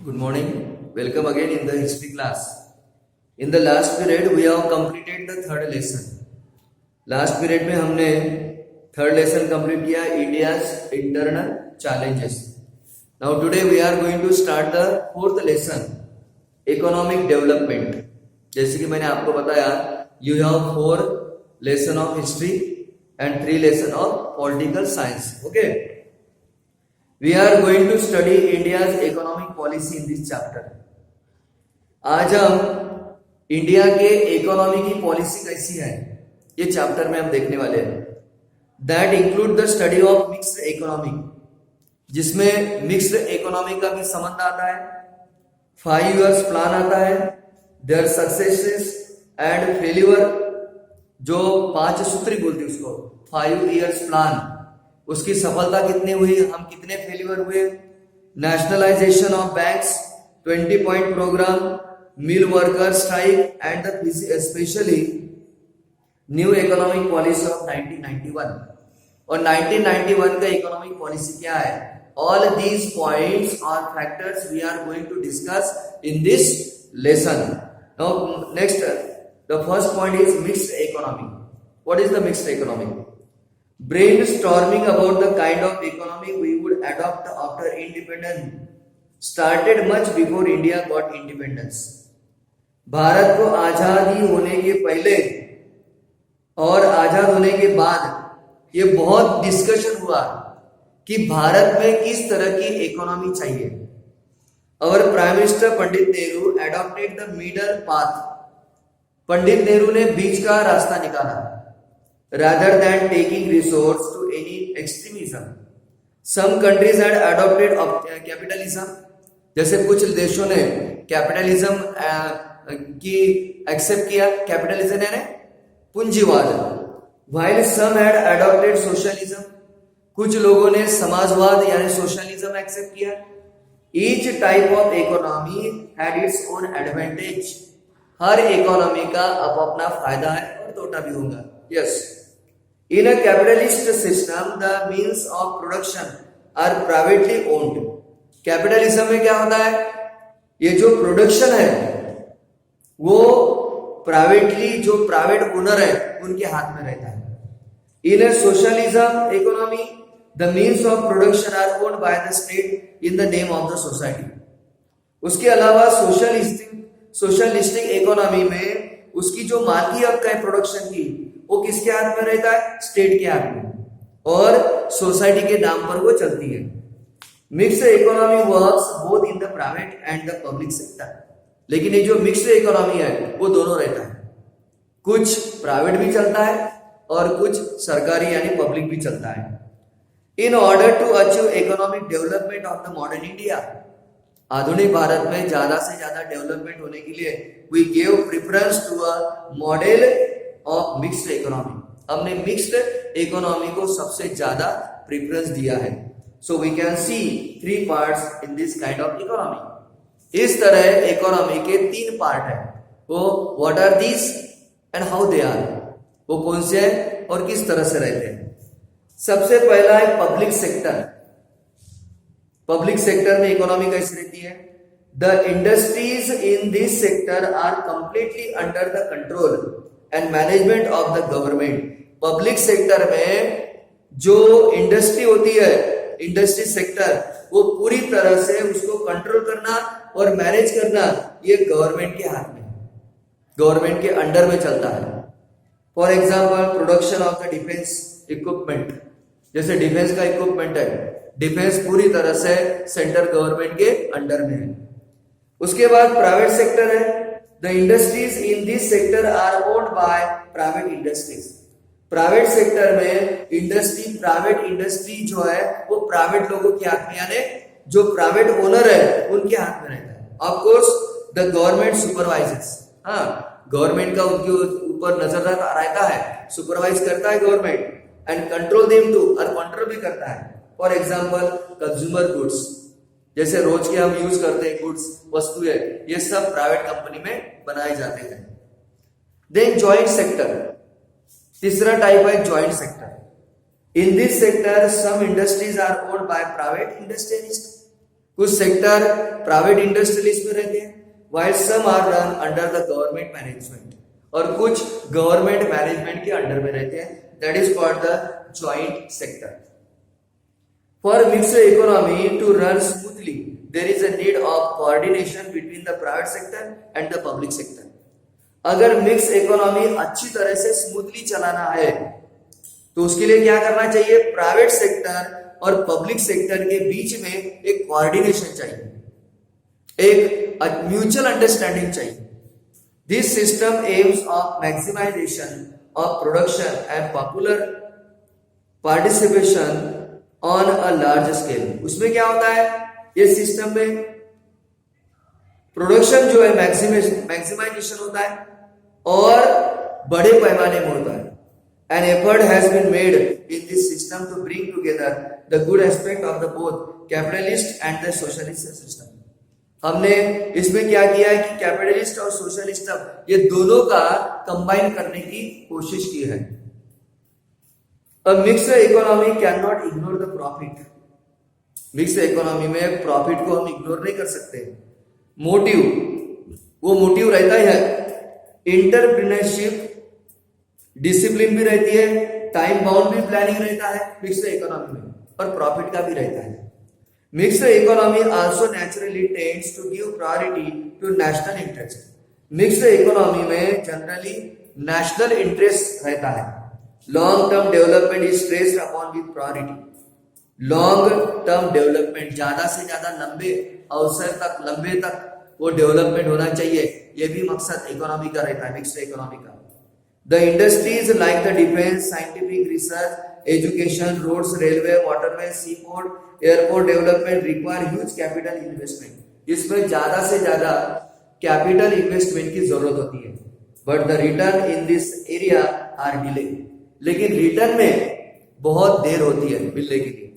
Good morning. Welcome again in the history class. In the last period we have completed the third lesson. Last period में हमने third lesson complete किया India's internal challenges. Now today we are going to start the fourth lesson, economic development. जैसे कि मैंने आपको बताया, you have 4 lesson of history and 3 lesson of political science. Okay. We are going to study India's economic policy in this chapter. आज हम India के economy की policy कैसी है ये चैप्टर में हम देखने वाले हैं. That include the study of mixed economy, जिसमें मिक्स्ड इकोनॉमी का भी संबंध आता है, 5 years प्लान आता है, देयर सक्सेसेस एंड फेल्यूर, जो 5 सूत्री बोलते हैं उसको, 5 years प्लान, उसकी सफलता कितनी हुई, हम कितने फेल्यूर हुए, nationalisation of banks, 20 point programme, mill worker strike and the specially new economic policy of 1991. और 1991 का इकोनॉमिक पॉलिसी क्या है, ऑल दीज पॉइंट्स और factors we are going to discuss in this lesson. Now next, the first point is mixed economy. What is the mixed economy? Brainstorming about the kind of economy we would adopt after independence started much before India got independence. Bharat को आजादी होने के पहले और आजाद होने के बाद ये बहुत डिस्कशन हुआ कि भारत में किस तरह की इकोनॉमी चाहिए. और prime minister Pandit Nehru adopted the middle path. Pandit Nehru ने बीच का रास्ता निकाला, rather than taking resorts to any extremism. Some countries had adopted capitalism. जैसे कुछ देशों ने कैपिटलिज्म की एक्सेप्ट किया, कैपिटलिज्म यानी पूंजीवाद. While some had adopted socialism, कुछ लोगों ने समाजवाद यानी सोशलिज्म एक्सेप्ट किया. Each type of economy had its own advantage. Her economy का अपना फायदा है और तोटा भी होगा. Yes. In a capitalist system, the means of production are privately owned. Capitalism में क्या होता है, ये जो प्रोडक्शन है वो प्राइवेटली, जो प्राइवेट ओनर है उनके हाथ में रहता है. In a socialism economy, the means of production are owned by the state in the name of the society. उसके अलावा सोशलिस्टिक इकोनॉमी में उसकी जो मालिकी हक है प्रोडक्शन की, वो किसके हाथ में रहता है, स्टेट के हाथ में, और सोसाइटी के नाम पर वो चलती है. Mixed economy works both in the private and the public sector. लेकिन ये जो मिक्स्ड इकोनॉमी है वो दोनों रहता है, कुछ प्राइवेट भी चलता है और कुछ सरकारी यानी पब्लिक भी चलता है. In order to achieve economic development of the modern India, आधुनिक भारत में ज्यादा से ज्यादा डेवलपमेंट होने के लिए we give preference to a model of mixed economy. हमने मिक्स्ड इकोनॉमी को सबसे ज्यादा प्रेफरेंस दिया है. So we can see 3 parts in this kind of economy. इस तरह इकोनॉमी के 3 पार्ट है. वो what are these and how they are, वो कौन से हैं और किस तरह से रहते हैं. सबसे पहला है पब्लिक सेक्टर. पब्लिक सेक्टर में इकोनॉमी कैसी रहती है, the industries in this sector are completely under the control and management of the government. Public sector में जो इंडस्ट्री होती है, इंडस्ट्री सेक्टर, वो पूरी तरह से उसको कंट्रोल करना और मैनेज करना ये गवर्नमेंट के हाथ में, गवर्नमेंट के अंडर में चलता है. For example production of the defence equipment, जैसे डिफेंस का इक्विपमेंट है, डिफेंस पूरी तरह से सेंट्रल गवर्नमेंट के अंडर में है. उसके बाद प्राइवेट सेक्टर है. The industries in this sector are owned by private industries. Private sector में इंडस्ट्री, प्राइवेट इंडस्ट्री जो है वो प्राइवेट लोगों के हाथ में, यानी जो प्राइवेट ओनर है उनके हाथ में रहता है. Of course the government supervises, हाँ, गवर्नमेंट का उनके ऊपर नजर रहता है, सुपरवाइज करता है government and control them too, और कंट्रोल भी करता है. फॉर एग्जाम्पल कंज्यूमर गुड्स, जैसे रोज के हम यूज करते हैं गुड्स, वस्तुएं, ये सब प्राइवेट कंपनी में बनाए जाते हैं. देन जॉइंट सेक्टर, तीसरा टाइप है joint sector. In this sector some industries are owned by private industrialist. कुछ सेक्टर प्राइवेट इंडस्ट्रियलिस्ट में रहते हैं, while some are run under the government management, और कुछ गवर्नमेंट मैनेजमेंट के अंडर में रहते हैं, that is called the joint sector. For mixed economy to run smoothly, there is a need of coordination between the private sector and the public sector. अगर mix economy अच्छी तरह से smoothly चलाना है तो उसके लिए क्या करना चाहिए? प्राइवेट सेक्टर और पब्लिक सेक्टर के बीच में एक कोऑर्डिनेशन चाहिए, एक म्यूचुअल अंडरस्टैंडिंग चाहिए. This system aims of maximisation of production and popular participation on a large scale. उसमें क्या होता है? ये सिस्टम में प्रोडक्शन जो है मैक्सिमाइजेशन होता है और बड़े पैमाने में होता है. An effort has been made in this system to bring together the good aspect of the both capitalist and the socialist system. हमने इसमें क्या किया है कि कैपिटलिस्ट और सोशलिस्ट ये दोनों का कंबाइन करने की कोशिश की है. A mixed economy cannot ignore the profit. Mixed economy में प्रॉफिट को हम इग्नोर नहीं कर सकते. मोटिव, वो मोटिव रहता है इंटरप्रेन्योरशिप, डिसिप्लिन भी रहती है, टाइम बाउंड भी प्लानिंग रहता है मिक्स्ड इकोनॉमी में, और प्रॉफिट का भी रहता है. Mixed economy also naturally tends to give priority to national interest. Mixed economy में जनरली नेशनल इंटरेस्ट रहता है. Long term development is stressed upon with priority. Long term development, ज्यादा से ज्यादा लंबे अवसर तक, लंबे तक वो डेवलपमेंट होना चाहिए, ये भी मकसद इकोनॉमी का रहता है, मिक्स्ड इकोनॉमी का. The industries like the defense, scientific research, education, roads, railway, waterway, seaport, airport development require huge capital investment. इसमें ज्यादा से ज्यादा कैपिटल इन्वेस्टमेंट की जरूरत होती है. But the return in this area are delay. लेकिन रिटर्न में बहुत देर होती है मिलने के लिए.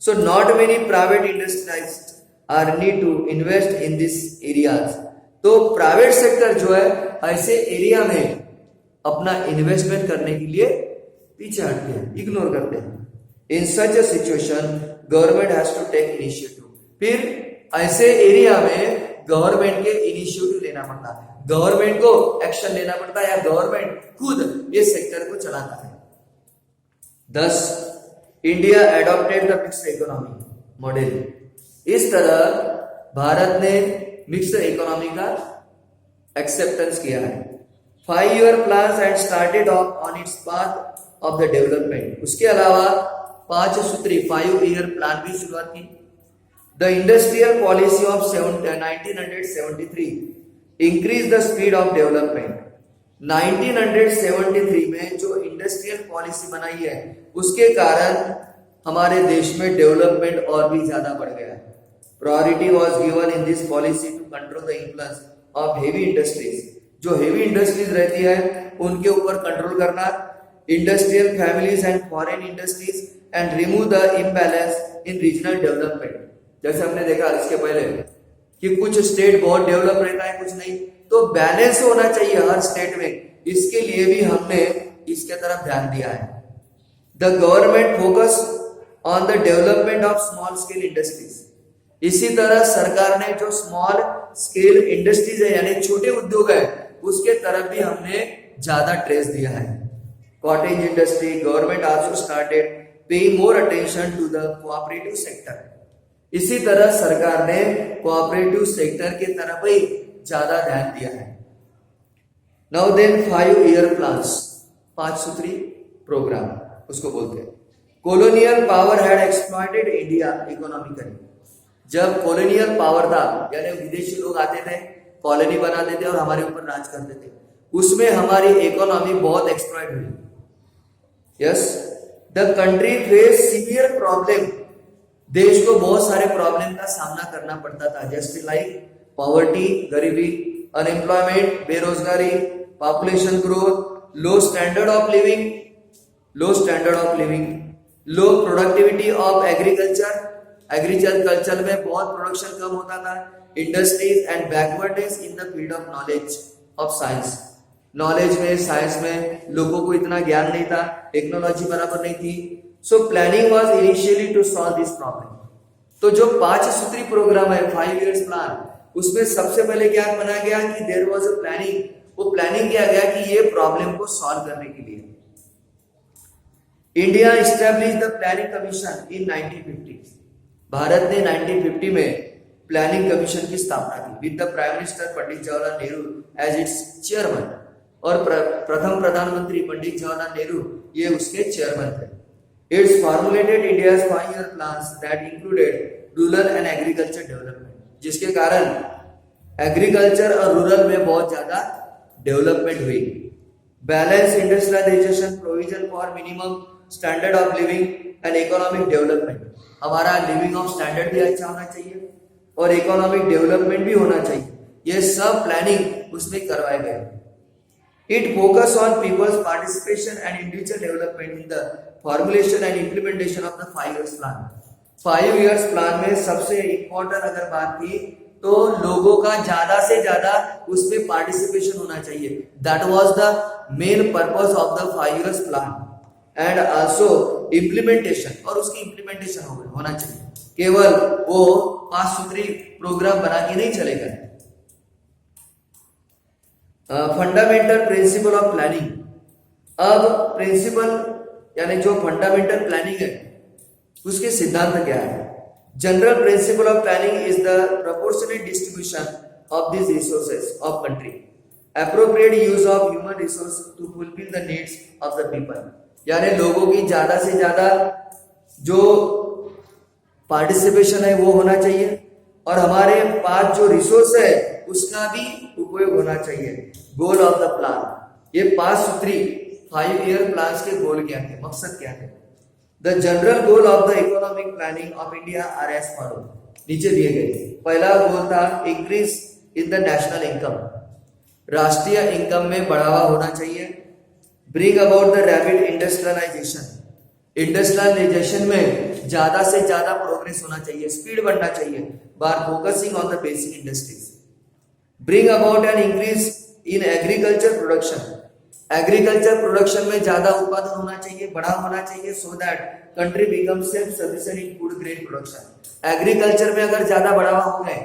So not many private industrialists are need to invest in these areas. तो प्राइवेट सेक्टर जो है ऐसे एरिया में अपना इन्वेस्टमेंट करने के लिए पीछे हटते हैं, इग्नोर करते हैं. In such a situation government has to take initiative. फिर ऐसे एरिया में गवर्नमेंट के इनिशिएटिव लेना पड़ता है, गवर्नमेंट को एक्शन लेना पड़ता है, या गवर्नमेंट खुद ये सेक्टर को चलाता है. Thus, India adopted the mixed economy model. इस तरह भारत ने मिक्स्ड इकोनॉमी का एक्सेप्टेंस किया है. 5-year plans and started off on its path of the development. उसके अलावा 5 सूत्री 5-year प्लान भी शुरुआत की. The industrial policy of 1973 increased the speed of development. 1973 में जो इंडस्ट्रियल पॉलिसी बनाई है उसके कारण हमारे देश में डेवलपमेंट और भी ज्यादा बढ़ गया है. Priority was given in this policy to control the influence of heavy industries. जो हेवी इंडस्ट्रीज रहती है उनके ऊपर कंट्रोल करना, industrial families and foreign industries, and remove the imbalance in regional development. जैसे हमने देखा इसके पहले कि कुछ स्टेट बहुत डेवलप रहता है, कुछ नहीं, तो बैलेंस होना चाहिए हर स्टेट में. इसके लिए भी हमने इसके तरफ ध्यान दिया है. The government focus on the development of small scale industries. इसी तरह सरकार ने जो स्मॉल स्केल इंडस्ट्रीज है यानी छोटे उद्योग है उसके तरफ भी हमने ज्यादा ट्रेस दिया है. Cottage industry, government also started paying more attention to the cooperative sector. इसी तरह सरकार ने कोऑपरेटिव सेक्टर के तरफ ही ज्यादा ध्यान दिया है. नाउ देन 5-year प्लान्स, 5 सूत्री प्रोग्राम उसको बोलते हैं. Colonial power had exploited India economically. जब कॉलोनियल पावर था यानी विदेशी लोग आते थे, कॉलोनी बनाते थे और हमारे ऊपर राज करते थे, उसमें हमारी इकोनॉमी बहुत एक्सप्लॉइट हुई. Yes, the country face severe problem. देश को बहुत सारे प्रॉब्लम का सामना करना पड़ता था, जैसे लाइक पॉवर्टी, गरीबी, अनएम्प्लॉयमेंट, बेरोजगारी, population growth, low standard of living, low productivity of agriculture. Agriculture में बहुत प्रोडक्शन कम होता था. Industries and backwardness in the field of knowledge of science. Knowledge में, साइंस में लोगों को इतना ज्ञान नहीं था, टेक्नोलॉजी बराबर नहीं थी. So planning was initially to solve this problem. तो जो 5 सूत्री प्रोग्राम है 5 इयर्स प्लान, उसमें सबसे पहले क्या बनाया गया कि देयर वाज अ प्लानिंग, वो प्लानिंग किया गया कि ये प्रॉब्लम को सॉल्व करने के लिए India establish the planning commission in 1950। Bharat ने 1950 में प्लानिंग कमीशन की स्थापना की with the prime minister Pandit Jawaharlal Nehru as its chairman, और प्रथम प्रधानमंत्री पंडित जवाहरलाल नेहरू ये उसके चेयरमैन थे। It's formulated India's 5-year plans that included rural and agriculture development, जिसके कारण एग्रीकल्चर और रूरल में बहुत ज्यादा डेवलपमेंट हुई। Balance industrialisation, provision for minimum standard of living and economic development, हमारा लिविंग ऑफ स्टैंडर्ड भी अच्छा होना चाहिए और इकोनॉमिक डेवलपमेंट भी होना चाहिए, ये सब प्लानिंग उसमें करवाए गए। It focus on people's participation and individual development in the formulation and implementation of the 5 years plan। 5 years plan में सबसे इम्पोर्टेंट अगर बात की तो लोगों का ज्यादा से ज्यादा उसमें पार्टिसिपेशन होना चाहिए। That was the main purpose of the 5 years plan and also implementation, और उसकी इम्प्लीमेंटेशन होना चाहिए, केवल वो 5 सूत्री प्रोग्राम बना के नहीं चलेगा। फंडामेंटल प्रिंसिपल ऑफ प्लानिंग, अब प्रिंसिपल यानी जो फंडामेंटल प्लानिंग है उसके सिद्धांत क्या है। General principle of planning is the proportionate distribution of this resources of country, appropriate use of human resource to fulfil the needs of the people, यानी लोगों की ज्यादा से ज्यादा जो पार्टिसिपेशन है वो होना चाहिए और हमारे पास जो रिसोर्स है उसका भी उपयोग होना चाहिए। गोल ऑफ द प्लान, ये 5 सूत्री 5 ईयर प्लान के गोल क्या थे, मकसद क्या थे। The general goal of the economic planning of India are as follow, नीचे दिए गए। पहला गोल था increase in the national income, राष्ट्रीय इनकम में बढ़ावा होना चाहिए। Bring about the rapid industrialisation, industrialisation में ज्यादा से ज्यादा प्रोग्रेस होना चाहिए, स्पीड बढ़ना चाहिए bye focusing on the basic industries. Bring about an increase in agriculture production, agriculture production में ज्यादा उत्पादन होना चाहिए, बड़ा होना चाहिए, so that country become self sufficient in food grain production. Agriculture में अगर ज्यादा बढ़ावा हो गए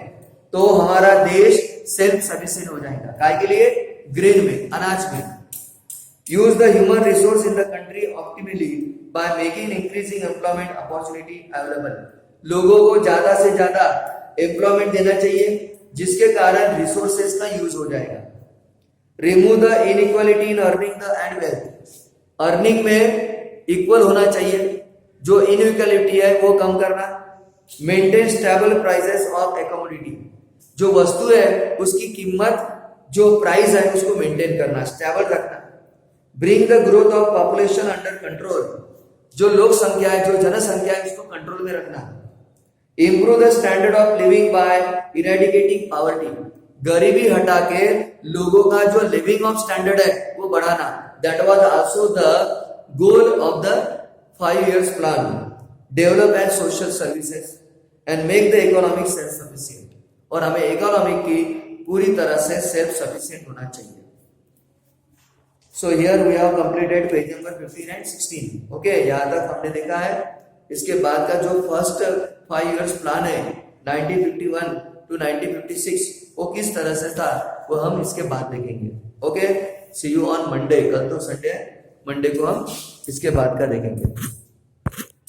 तो हमारा देश सेल्फ सफिशिएंट हो जाएगा, काय के लिए, ग्रेन में, अनाज में। Use the human resource in the country optimally by making increasing employment opportunity available, लोगों को ज्यादा से ज्यादा एम्प्लॉयमेंट देना चाहिए जिसके कारण रिसोर्सेज का यूज हो जाएगा। Remove the inequality in earning the end wealth, earning में इक्वल होना चाहिए, जो इनइक्वालिटी है वो कम करना। Maintain stable prices of A commodity, जो वस्तु है उसकी कीमत, जो प्राइस है उसको मेंटेन करना, स्टेबल रखना। Bring the growth of population under control, जो लोक संख्या है, जो जनसंख्या है उसको कंट्रोल में रखना। Improve the standard of living by eradicating poverty, गरीबी हटा के लोगों का जो लिविंग ऑफ स्टैंडर्ड है वो बढ़ाना। That was also the goal of the 5 years plan. Develop and social services and make the economic self-sufficient, और हमें इकोनॉमिक की पूरी तरह से सेल्फ सफिशिएंट होना चाहिए। So here we have completed page number 15 and 16. Okay, यहाँ तक हमने देखा है। इसके बाद का जो फर्स्ट 5 years प्लान है 1951 to 1956 वो किस तरह से था वो हम इसके बाद देखेंगे। Okay, see you on Monday, कल तो संडे है, मंडे को हम इसके बाद का देखेंगे।